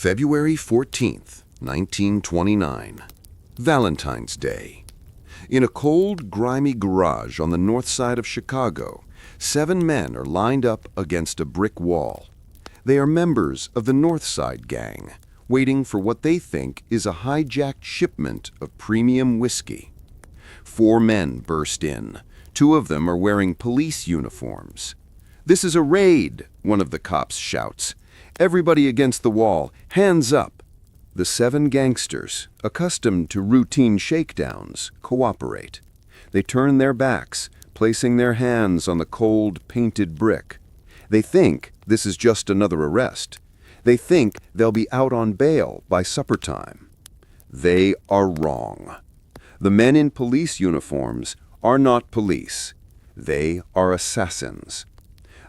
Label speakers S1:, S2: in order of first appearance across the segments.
S1: February 14th, 1929. Valentine's Day. In a cold, grimy garage on the north side of Chicago, 7 men are lined up against a brick wall. They are members of the North Side Gang, waiting for what they think is a hijacked shipment of premium whiskey. 4 men burst in. 2 of them are wearing police uniforms. "This is a raid," one of the cops shouts. "Everybody against the wall, hands up." The 7 gangsters, accustomed to routine shakedowns, cooperate. They turn their backs, placing their hands on the cold, painted brick. They think this is just another arrest. They think they'll be out on bail by supper time. They are wrong. The men in police uniforms are not police. They are assassins.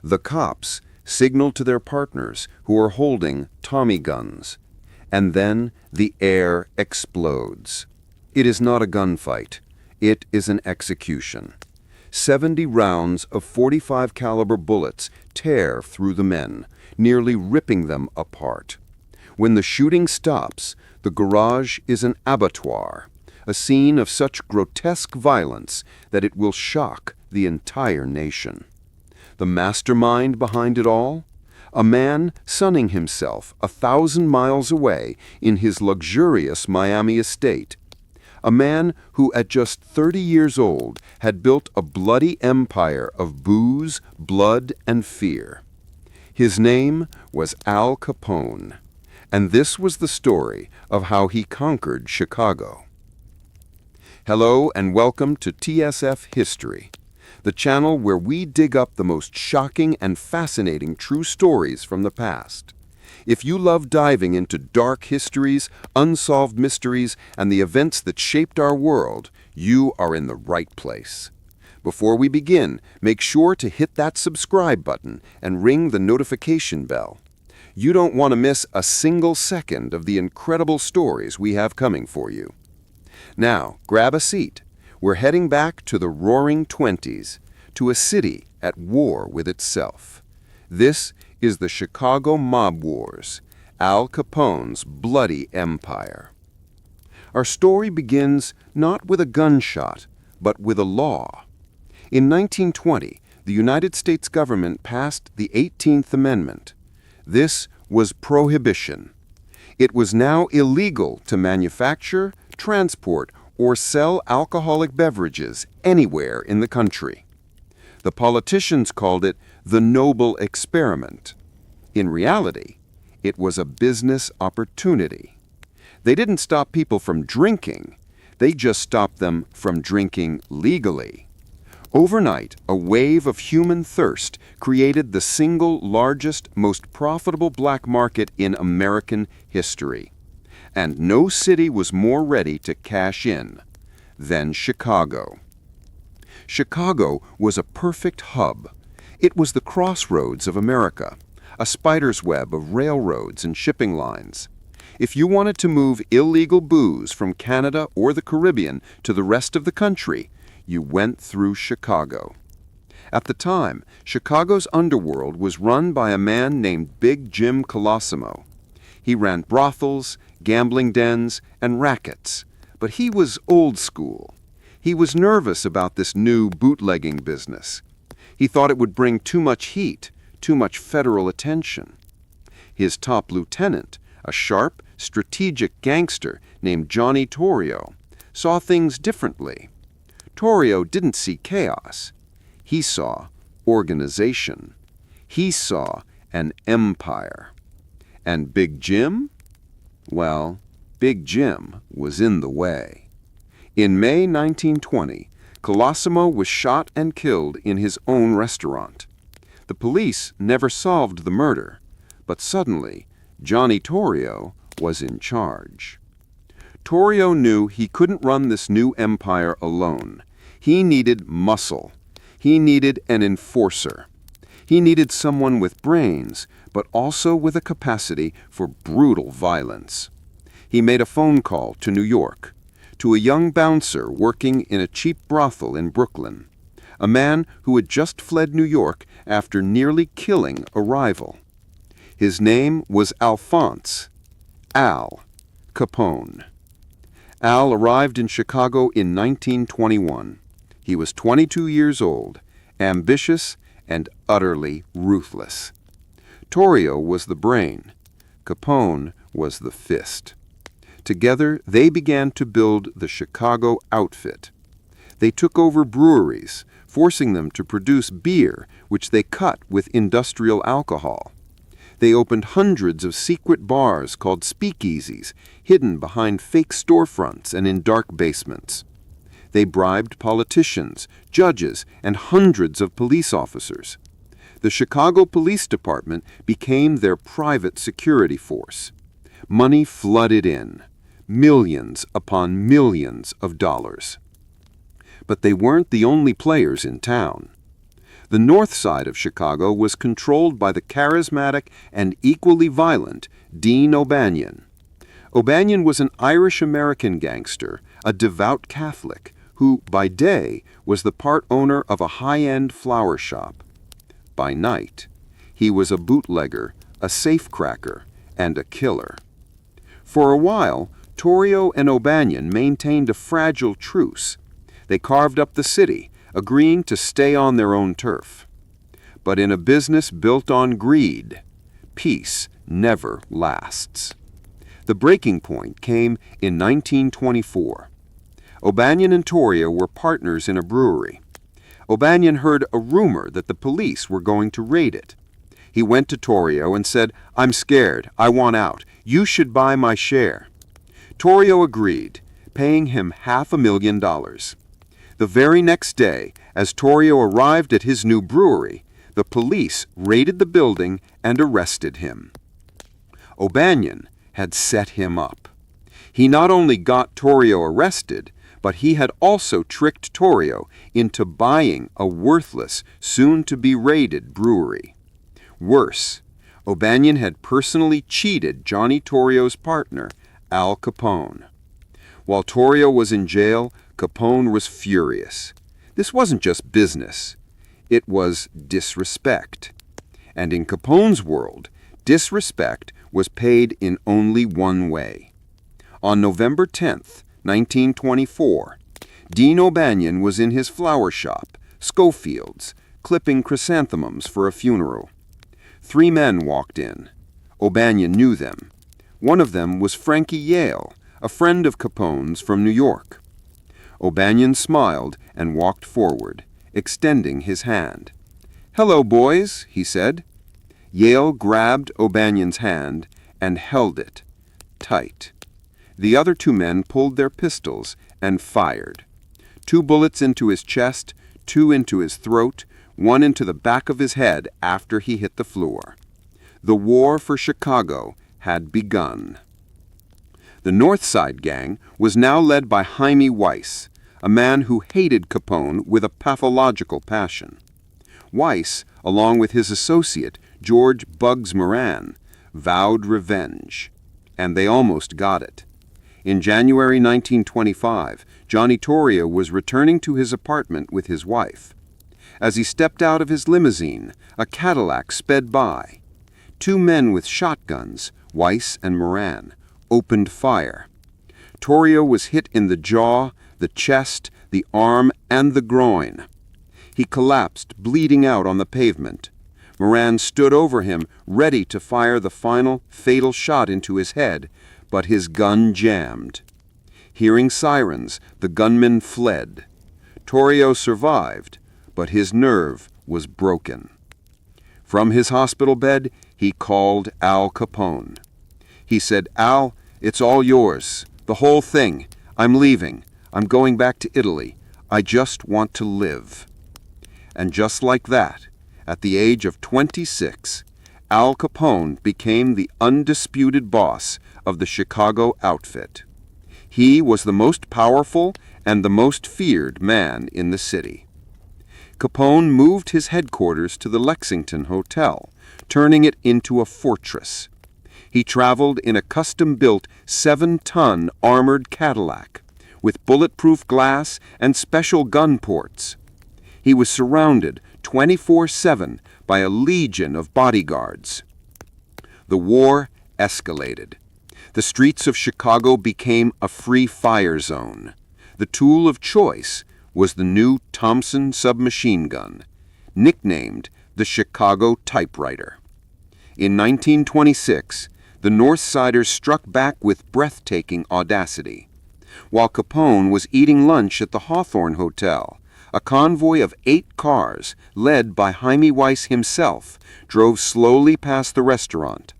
S1: The cops signal to their partners who are holding Tommy guns. And then the air explodes. It is not a gunfight. It is an execution. 70 rounds of .45 caliber bullets tear through the men, nearly ripping them apart. When the shooting stops, the garage is an abattoir, a scene of such grotesque violence that it will shock the entire nation. The mastermind behind it all? A man sunning himself 1,000 miles away in his luxurious Miami estate. A man who at just 30 years old had built a bloody empire of booze, blood, and fear. His name was Al Capone, and this was the story of how he conquered Chicago. Hello and welcome to TSF History, the channel where we dig up the most shocking and fascinating true stories from the past. If you love diving into dark histories, unsolved mysteries, and the events that shaped our world, you are in the right place. Before we begin, make sure to hit that subscribe button and ring the notification bell. You don't want to miss a single second of the incredible stories we have coming for you. Now, grab a seat. We're heading back to the Roaring '20s, to a city at war with itself. This is the Chicago Mob Wars, Al Capone's bloody empire. Our story begins not with a gunshot, but with a law. In 1920, the United States government passed the 18th Amendment. This was prohibition. It was now illegal to manufacture, transport, or sell alcoholic beverages anywhere in the country. The politicians called it the noble experiment. In reality, it was a business opportunity. They didn't stop people from drinking. They just stopped them from drinking legally. Overnight, a wave of human thirst created the single largest, most profitable black market in American history. And no city was more ready to cash in than Chicago. Chicago was a perfect hub. It was the crossroads of America, a spider's web of railroads and shipping lines. If you wanted to move illegal booze from Canada or the Caribbean to the rest of the country, you went through Chicago. At the time, Chicago's underworld was run by a man named Big Jim Colosimo. He ran brothels, gambling dens, and rackets, but he was old school. He was nervous about this new bootlegging business. He thought it would bring too much heat, too much federal attention. His top lieutenant, a sharp, strategic gangster named Johnny Torrio, saw things differently. Torrio didn't see chaos. He saw organization. He saw an empire. And Big Jim? Well, Big Jim was in the way. In May 1920, Colosimo was shot and killed in his own restaurant. The police never solved the murder, but suddenly, Johnny Torrio was in charge. Torrio knew he couldn't run this new empire alone. He needed muscle. He needed an enforcer. He needed someone with brains, but also with a capacity for brutal violence. He made a phone call to New York, to a young bouncer working in a cheap brothel in Brooklyn, a man who had just fled New York after nearly killing a rival. His name was Alphonse. Al Capone. Al arrived in Chicago in 1921. He was 22 years old, ambitious and utterly ruthless. Torrio was the brain. Capone was the fist. Together, they began to build the Chicago outfit. They took over breweries, forcing them to produce beer, which they cut with industrial alcohol. They opened hundreds of secret bars called speakeasies, hidden behind fake storefronts and in dark basements. They bribed politicians, judges, and hundreds of police officers. The Chicago Police Department became their private security force. Money flooded in, millions upon millions of dollars. But they weren't the only players in town. The north side of Chicago was controlled by the charismatic and equally violent Dean O'Banion. O'Banion was an Irish-American gangster, a devout Catholic, who, by day, was the part owner of a high-end flower shop. By night, he was a bootlegger, a safecracker, and a killer. For a while, Torrio and O'Banion maintained a fragile truce. They carved up the city, agreeing to stay on their own turf. But in a business built on greed, peace never lasts. The breaking point came in 1924. O'Banion and Torrio were partners in a brewery. O'Banion heard a rumor that the police were going to raid it. He went to Torrio and said, "I'm scared. I want out. You should buy my share." Torrio agreed, paying him $500,000. The very next day, as Torrio arrived at his new brewery, the police raided the building and arrested him. O'Banion had set him up. He not only got Torrio arrested, but he had also tricked Torrio into buying a worthless, soon-to-be-raided brewery. Worse, O'Banion had personally cheated Johnny Torrio's partner, Al Capone. While Torrio was in jail, Capone was furious. This wasn't just business. It was disrespect. And in Capone's world, disrespect was paid in only one way. On November 10th, 1924, Dean O'Banion was in his flower shop, Schofield's, clipping chrysanthemums for a funeral. 3 men walked in. O'Banion knew them. One of them was Frankie Yale, a friend of Capone's from New York. O'Banion smiled and walked forward, extending his hand. "Hello, boys," he said. Yale grabbed O'Banion's hand and held it tight. The other 2 men pulled their pistols and fired. 2 bullets into his chest, 2 into his throat, 1 into the back of his head after he hit the floor. The war for Chicago had begun. The North Side gang was now led by Hymie Weiss, a man who hated Capone with a pathological passion. Weiss, along with his associate, George Bugs Moran, vowed revenge, and they almost got it. In January 1925, Johnny Torrio was returning to his apartment with his wife. As he stepped out of his limousine, a Cadillac sped by. 2 men with shotguns, Weiss and Moran, opened fire. Torrio was hit in the jaw, the chest, the arm, and the groin. He collapsed, bleeding out on the pavement. Moran stood over him, ready to fire the final, fatal shot into his head, but his gun jammed. Hearing sirens, the gunman fled. Torrio survived, but his nerve was broken. From his hospital bed, he called Al Capone. He said, "Al, it's all yours. The whole thing. I'm leaving. I'm going back to Italy. I just want to live." And just like that, at the age of 26, Al Capone became the undisputed boss of the Chicago outfit. He was the most powerful and the most feared man in the city. Capone moved his headquarters to the Lexington Hotel, turning it into a fortress. He traveled in a custom-built 7-ton armored Cadillac with bulletproof glass and special gun ports. He was surrounded 24/7 by a legion of bodyguards. The war escalated. The streets of Chicago became a free fire zone. The tool of choice was the new Thompson submachine gun, nicknamed the Chicago typewriter. In 1926, the North Siders struck back with breathtaking audacity. While Capone was eating lunch at the Hawthorne Hotel, a convoy of 8 cars, led by Hymie Weiss himself, drove slowly past the restaurant.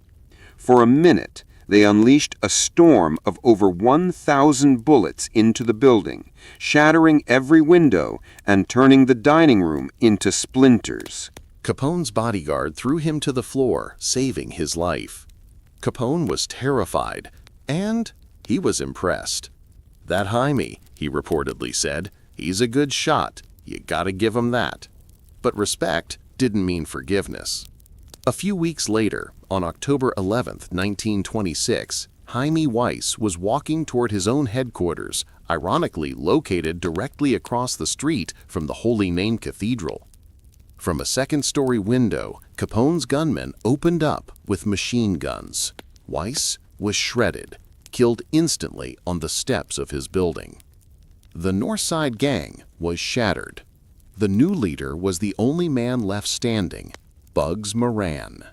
S1: For a minute, they unleashed a storm of over 1,000 bullets into the building, shattering every window and turning the dining room into splinters.
S2: Capone's bodyguard threw him to the floor, saving his life. Capone was terrified, and he was impressed. "That Hymie," he reportedly said, "he's a good shot. You gotta give him that." But respect didn't mean forgiveness. A few weeks later, on October 11, 1926, Hymie Weiss was walking toward his own headquarters, ironically located directly across the street from the Holy Name Cathedral. From a second-story window, Capone's gunmen opened up with machine guns. Weiss was shredded, killed instantly on the steps of his building. The North Side gang was shattered. The new leader was the only man left standing, Bugs Moran.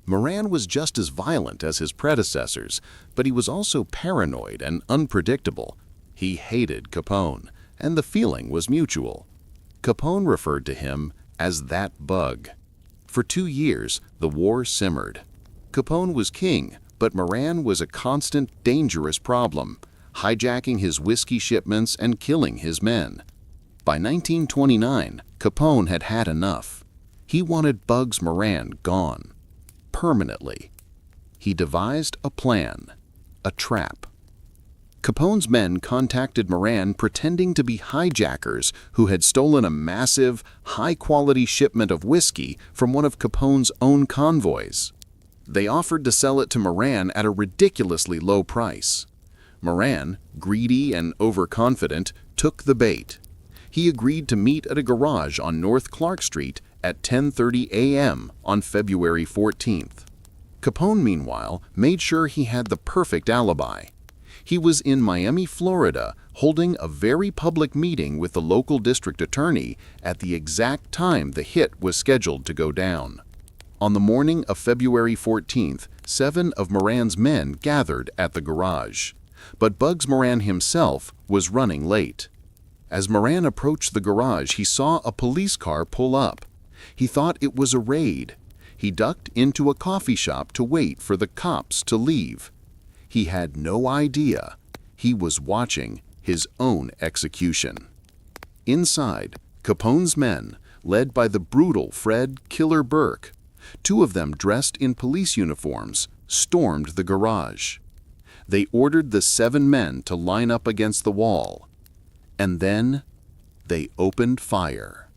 S2: Moran was just as violent as his predecessors, but he was also paranoid and unpredictable. He hated Capone, and the feeling was mutual. Capone referred to him as that bug. For 2 years, the war simmered. Capone was king, but Moran was a constant, dangerous problem, hijacking his whiskey shipments and killing his men. By 1929, Capone had had enough. He wanted Bugs Moran gone. Permanently. He devised a plan, a trap. Capone's men contacted Moran pretending to be hijackers who had stolen a massive, high-quality shipment of whiskey from one of Capone's own convoys. They offered to sell it to Moran at a ridiculously low price. Moran, greedy and overconfident, took the bait. He agreed to meet at a garage on North Clark Street at 10:30 a.m. on February 14th. Capone, meanwhile, made sure he had the perfect alibi. He was in Miami, Florida, holding a very public meeting with the local district attorney at the exact time the hit was scheduled to go down. On the morning of February 14th, 7 of Moran's men gathered at the garage. But Bugs Moran himself was running late. As Moran approached the garage, he saw a police car pull up. He thought it was a raid. He ducked into a coffee shop to wait for the cops to leave. He had no idea he was watching his own execution. Inside, Capone's men, led by the brutal Fred "Killer" Burke, 2 of them dressed in police uniforms, stormed the garage. They ordered the 7 men to line up against the wall. And then they opened fire.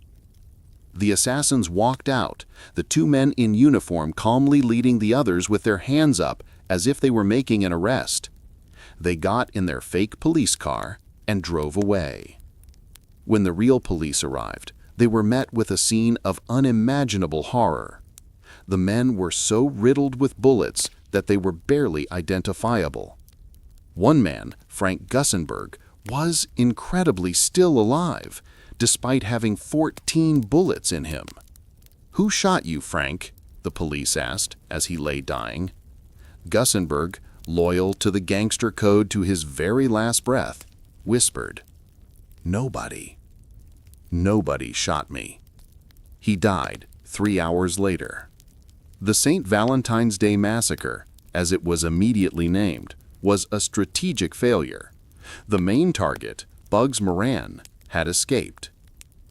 S2: The assassins walked out, the 2 men in uniform calmly leading the others with their hands up as if they were making an arrest. They got in their fake police car and drove away. When the real police arrived, they were met with a scene of unimaginable horror. The men were so riddled with bullets that they were barely identifiable. One man, Frank Gussenberg, was incredibly still alive, despite having 14 bullets in him. "Who shot you, Frank?" the police asked as he lay dying. Gussenberg, loyal to the gangster code to his very last breath, whispered, "Nobody. Nobody shot me." He died 3 hours later. The St. Valentine's Day Massacre, as it was immediately named, was a strategic failure. The main target, Bugs Moran, had escaped.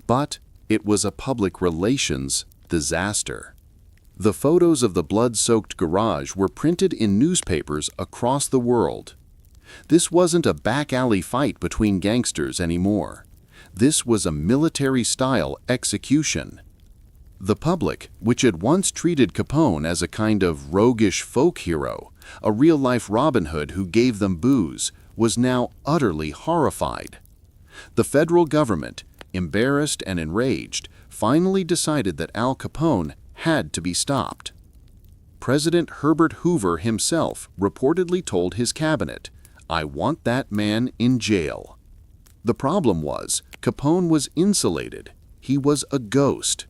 S2: But it was a public relations disaster. The photos of the blood-soaked garage were printed in newspapers across the world. This wasn't a back-alley fight between gangsters anymore. This was a military-style execution. The public, which had once treated Capone as a kind of roguish folk hero, a real-life Robin Hood who gave them booze, was now utterly horrified. The federal government, embarrassed and enraged, finally decided that Al Capone had to be stopped. President Herbert Hoover himself reportedly told his cabinet, "I want that man in jail." The problem was, Capone was insulated. He was a ghost.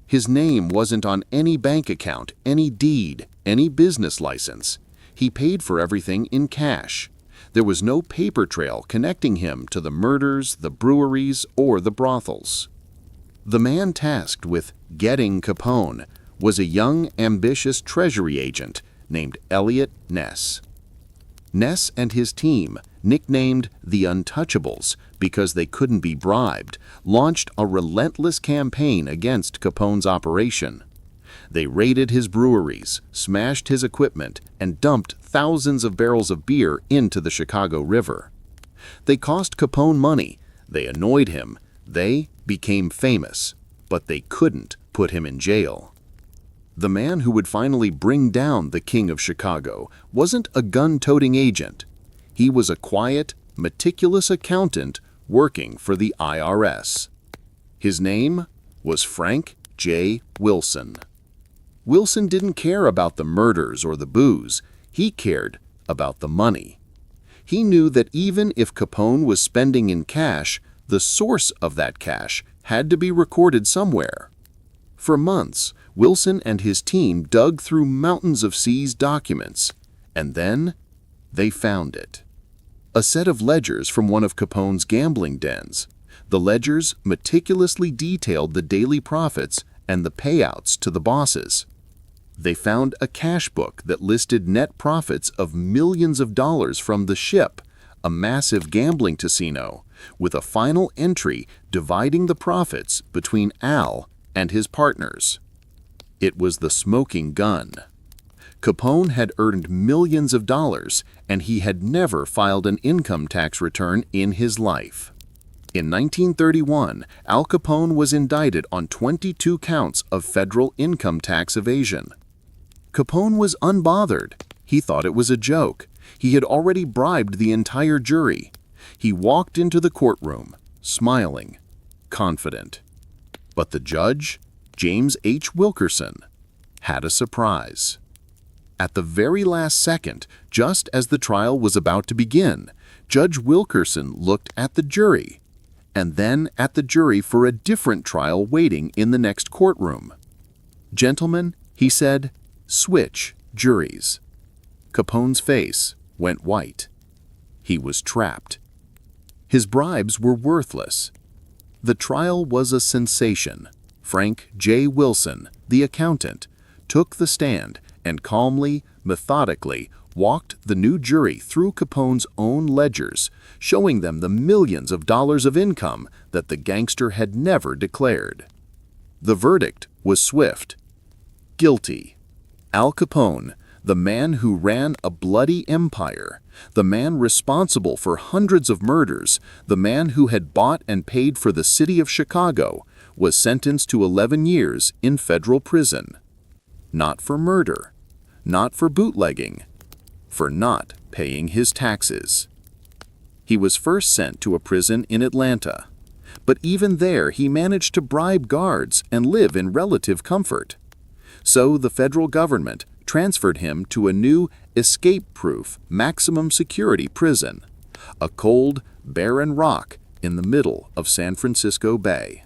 S2: His name wasn't on any bank account, any deed, any business license. He paid for everything in cash. There was no paper trail connecting him to the murders, the breweries, or the brothels. The man tasked with getting Capone was a young, ambitious Treasury agent named Elliot Ness. Ness and his team, nicknamed the Untouchables because they couldn't be bribed, launched a relentless campaign against Capone's operation. They raided his breweries, smashed his equipment, and dumped thousands of barrels of beer into the Chicago River. They cost Capone money, they annoyed him, they became famous, but they couldn't put him in jail. The man who would finally bring down the King of Chicago wasn't a gun-toting agent. He was a quiet, meticulous accountant working for the IRS. His name was Frank J. Wilson. Wilson didn't care about the murders or the booze. He cared about the money. He knew that even if Capone was spending in cash, the source of that cash had to be recorded somewhere. For months, Wilson and his team dug through mountains of seized documents, and then they found it. A set of ledgers from one of Capone's gambling dens. The ledgers meticulously detailed the daily profits and the payouts to the bosses. They found a cash book that listed net profits of millions of dollars from the Ship, a massive gambling casino, with a final entry dividing the profits between Al and his partners. It was the smoking gun. Capone had earned millions of dollars, and he had never filed an income tax return in his life. In 1931, Al Capone was indicted on 22 counts of federal income tax evasion. Capone was unbothered. He thought it was a joke. He had already bribed the entire jury. He walked into the courtroom, smiling, confident. But the judge, James H. Wilkerson, had a surprise. At the very last second, just as the trial was about to begin, Judge Wilkerson looked at the jury, and then at the jury for a different trial waiting in the next courtroom. "Gentlemen," he said, "switch juries." Capone's face went white. He was trapped. His bribes were worthless. The trial was a sensation. Frank J. Wilson, the accountant, took the stand and calmly, methodically walked the new jury through Capone's own ledgers, showing them the millions of dollars of income that the gangster had never declared. The verdict was swift. Guilty. Al Capone, the man who ran a bloody empire, the man responsible for hundreds of murders, the man who had bought and paid for the city of Chicago, was sentenced to 11 years in federal prison. Not for murder, not for bootlegging, for not paying his taxes. He was first sent to a prison in Atlanta, but even there he managed to bribe guards and live in relative comfort. So the federal government transferred him to a new escape-proof maximum security prison, a cold, barren rock in the middle of San Francisco Bay.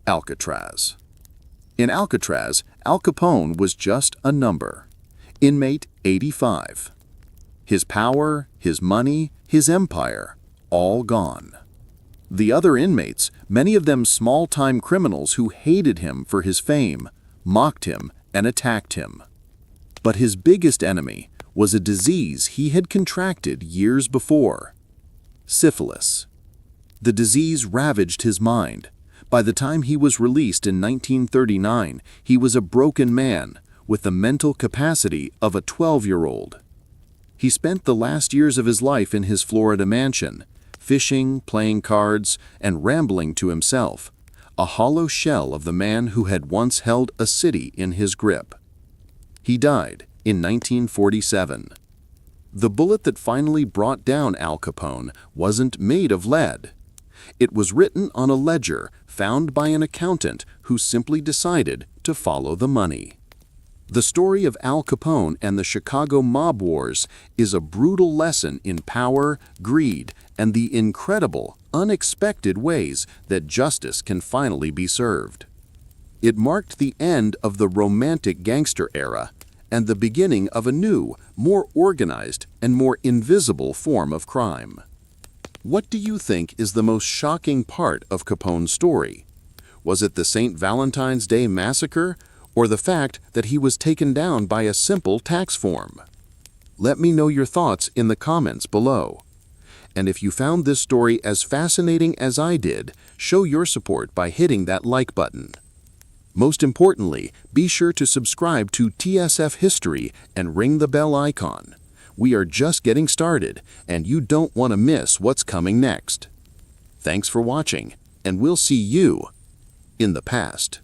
S2: Alcatraz. In Alcatraz, Al Capone was just a number. Inmate 85. His power, his money, his empire, all gone. The other inmates, many of them small-time criminals who hated him for his fame, mocked him and attacked him. But his biggest enemy was a disease he had contracted years before: syphilis. The disease ravaged his mind. By the time he was released in 1939, he was a broken man with the mental capacity of a 12-year-old. He spent the last years of his life in his Florida mansion, fishing, playing cards, and rambling to himself, a hollow shell of the man who had once held a city in his grip. He died in 1947. The bullet that finally brought down Al Capone wasn't made of lead. It was written on a ledger found by an accountant who simply decided to follow the money. The story of Al Capone and the Chicago mob wars is a brutal lesson in power, greed, and the incredible, unexpected ways that justice can finally be served. It marked the end of the romantic gangster era and the beginning of a new, more organized, and more invisible form of crime. What do you think is the most shocking part of Capone's story? Was it the St. Valentine's Day massacre, or the fact that he was taken down by a simple tax form? Let me know your thoughts in the comments below. And if you found this story as fascinating as I did, show your support by hitting that like button. Most importantly, be sure to subscribe to TSF History and ring the bell icon. We are just getting started, and you don't want to miss what's coming next. Thanks for watching, and we'll see you in the past.